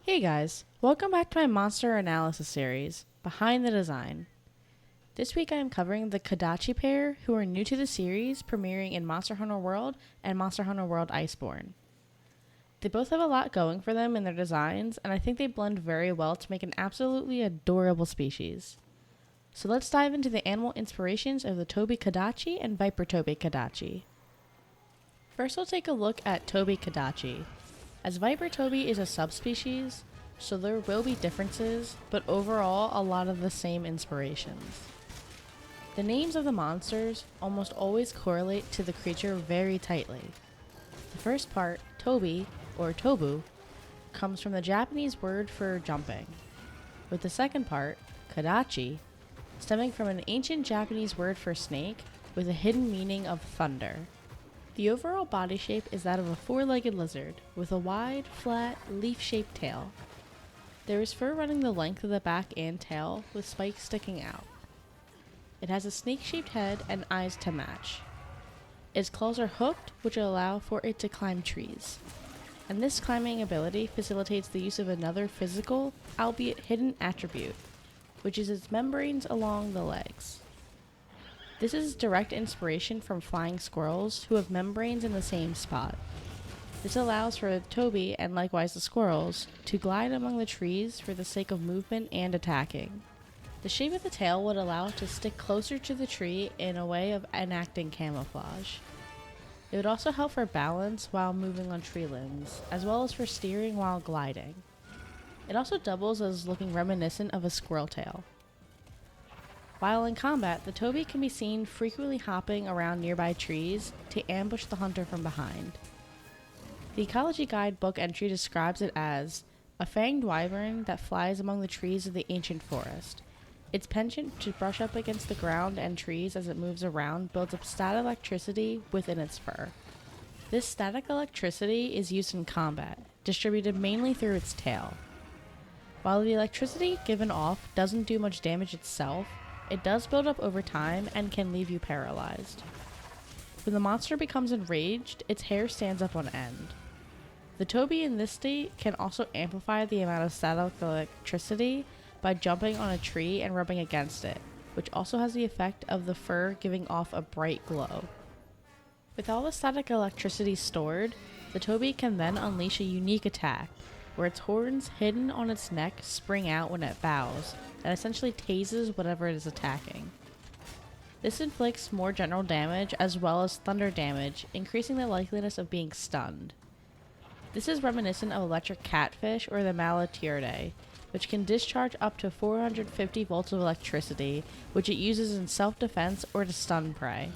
Hey guys, welcome back to my monster analysis series, Behind the Design. This week I am covering the Kadachi pair who are new to the series, premiering in Monster Hunter World and Monster Hunter World Iceborne. They both have a lot going for them in their designs, and I think they blend very well to make an absolutely adorable species. So let's dive into the animal inspirations of the Tobi-Kadachi and Viper Tobi-Kadachi. First we'll take a look at Tobi-Kadachi. As Viper Tobi is a subspecies, so there will be differences, but overall a lot of the same inspirations. The names of the monsters almost always correlate to the creature very tightly. The first part, Tobi, or Tobu, comes from the Japanese word for jumping, with the second part, Kadachi, stemming from an ancient Japanese word for snake with a hidden meaning of thunder. The overall body shape is that of a four-legged lizard with a wide, flat, leaf-shaped tail. There is fur running the length of the back and tail, with spikes sticking out. It has a snake-shaped head and eyes to match. Its claws are hooked, which allow for it to climb trees. And this climbing ability facilitates the use of another physical, albeit hidden attribute, which is its membranes along the legs. This is direct inspiration from flying squirrels who have membranes in the same spot. This allows for the Tobi, and likewise the squirrels, to glide among the trees for the sake of movement and attacking. The shape of the tail would allow it to stick closer to the tree in a way of enacting camouflage. It would also help for balance while moving on tree limbs, as well as for steering while gliding. It also doubles as looking reminiscent of a squirrel tail. While in combat, the Tobi can be seen frequently hopping around nearby trees to ambush the hunter from behind. The Ecology Guide book entry describes it as a fanged wyvern that flies among the trees of the ancient forest. Its penchant to brush up against the ground and trees as it moves around builds up static electricity within its fur. This static electricity is used in combat, distributed mainly through its tail. While the electricity given off doesn't do much damage itself, it does build up over time and can leave you paralyzed. When the monster becomes enraged, its hair stands up on end. The Tobi in this state can also amplify the amount of static electricity by jumping on a tree and rubbing against it, which also has the effect of the fur giving off a bright glow. With all the static electricity stored, the Tobi can then unleash a unique attack, where its horns hidden on its neck spring out when it bows, and essentially tases whatever it is attacking. This inflicts more general damage as well as thunder damage, increasing the likeliness of being stunned. This is reminiscent of electric catfish or the Malatierde, which can discharge up to 450 volts of electricity, which it uses in self-defense or to stun prey.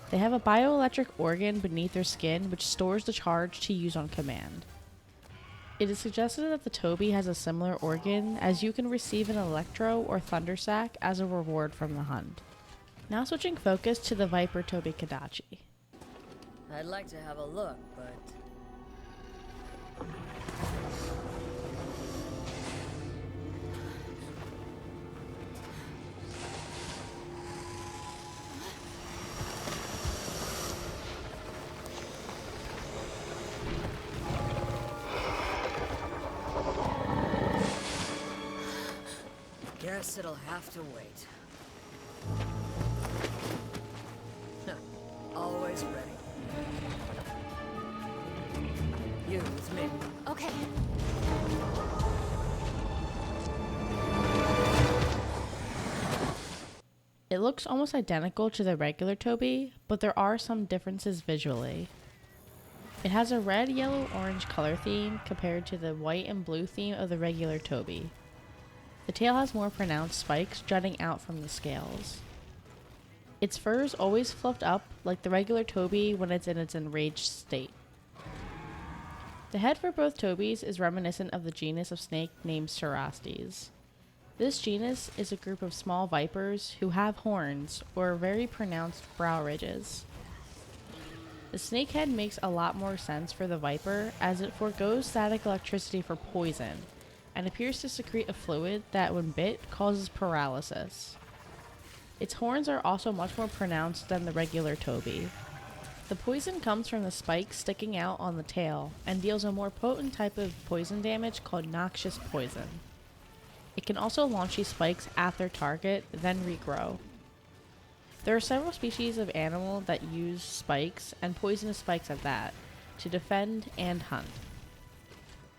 They have a bioelectric organ beneath their skin which stores the charge to use on command. It is suggested that the Tobi has a similar organ, as you can receive an electro or thunder sac as a reward from the hunt. Now switching focus to the Viper Tobi-Kadachi. I'd like to have a look, but... Guess it'll have to wait. Always ready. You with me. Okay. It looks almost identical to the regular Tobi, but there are some differences visually. It has a red, yellow, orange color theme compared to the white and blue theme of the regular Tobi. The tail has more pronounced spikes jutting out from the scales. Its fur is always fluffed up like the regular Tobi when it's in its enraged state. The head for both Tobis is reminiscent of the genus of snake named Cerastes. This genus is a group of small vipers who have horns or very pronounced brow ridges. The snake head makes a lot more sense for the viper as it forgoes static electricity for poison and appears to secrete a fluid that, when bit, causes paralysis. Its horns are also much more pronounced than the regular Tobi. The poison comes from the spikes sticking out on the tail and deals a more potent type of poison damage called noxious poison. It can also launch these spikes at their target, then regrow. There are several species of animal that use spikes, and poisonous spikes at that, to defend and hunt.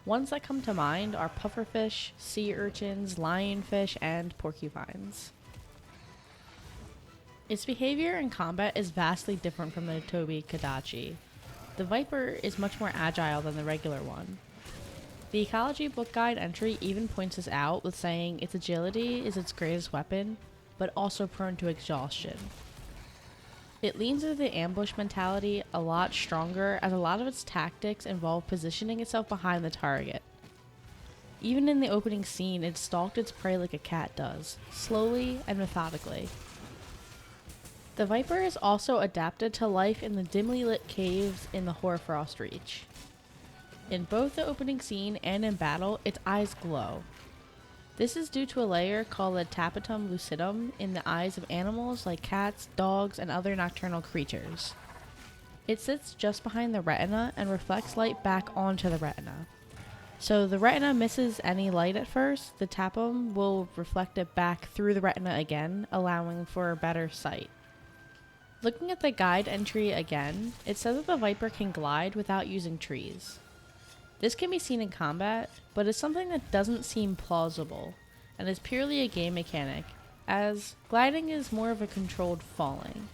Ones that come to mind are pufferfish, sea urchins, lionfish, and porcupines. Its behavior in combat is vastly different from the Tobi-Kadachi. The Viper is much more agile than the regular one. The Ecology book guide entry even points this out with saying its agility is its greatest weapon, but also prone to exhaustion. It leans into the ambush mentality a lot stronger, as a lot of its tactics involve positioning itself behind the target. Even in the opening scene, it stalked its prey like a cat does, slowly and methodically. The Viper is also adapted to life in the dimly lit caves in the Hoarfrost Reach. In both the opening scene and in battle, its eyes glow. This is due to a layer called the tapetum lucidum in the eyes of animals like cats, dogs, and other nocturnal creatures. It sits just behind the retina and reflects light back onto the retina. So the retina misses any light at first, the tapetum will reflect it back through the retina again, allowing for better sight. Looking at the guide entry again, it says that the Viper can glide without using trees. This can be seen in combat, but is something that doesn't seem plausible, and is purely a game mechanic, as gliding is more of a controlled falling.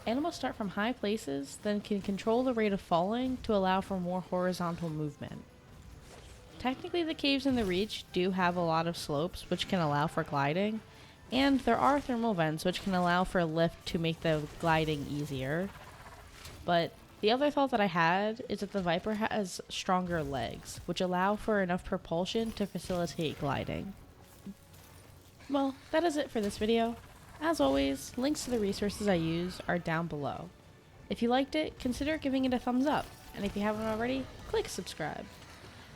Animals start from high places, then can control the rate of falling to allow for more horizontal movement. Technically, the caves in the Reach do have a lot of slopes, which can allow for gliding, and there are thermal vents which can allow for lift to make the gliding easier. But the other thought that I had is that the Viper has stronger legs, which allow for enough propulsion to facilitate gliding. Well, that is it for this video. As always, links to the resources I use are down below. If you liked it, consider giving it a thumbs up, and if you haven't already, click subscribe.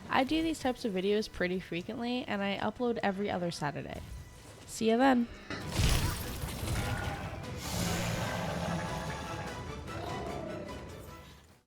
I do these types of videos pretty frequently, and I upload every other Saturday. See you then!